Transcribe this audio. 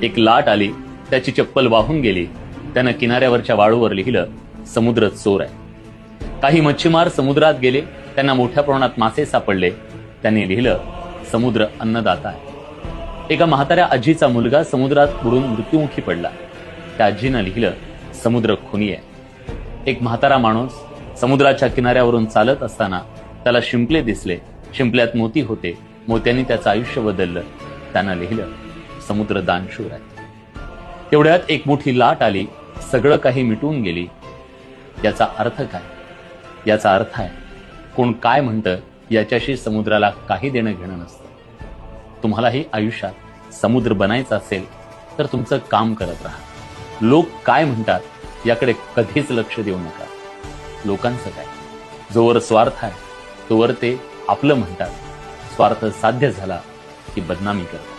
एक लाट आली, त्याची चप्पल वाहून गेली. त्यानं किनाऱ्यावरच्या वाळूवर लिहिलं, समुद्र चोर आहे. काही मच्छीमार समुद्रात गेले, त्यांना मोठ्या प्रमाणात मासे सापडले. त्यांनी लिहिलं, समुद्र अन्नदाता आहे. एका म्हाताऱ्या आजीचा मुलगा समुद्रात बुडून मृत्युमुखी पडला. त्या आजीनं लिहिलं, समुद्र खुनी आहे. एक म्हातारा माणूस समुद्राच्या किनाऱ्यावरून चालत असताना त्याला शिंपले दिसले. शिंपल्यात मोती होते. मोत्यांनी त्याचं आयुष्य बदललं. त्यानं लिहिलं, समुद्र दानशूर आहे. तेवढ्यात एक मोठी लाट आली, सगळं काही मिटून गेली. याचा अर्थ काय? याचा अर्थ आहे, कोण काय म्हणतं याच्याशी समुद्राला काही देणं घेणं नसतं. तुम्हालाही आयुष्यात समुद्र बनायचं असेल तर तुमचं काम करत राहा. लोक काय म्हणतात याकडे कधीच लक्ष देऊ नका. लोकांचं काय, जोवर स्वार्थ आहे तोवर ते आपलं म्हणतात. स्वार्थ साध्य झाला की बदनामी करतात.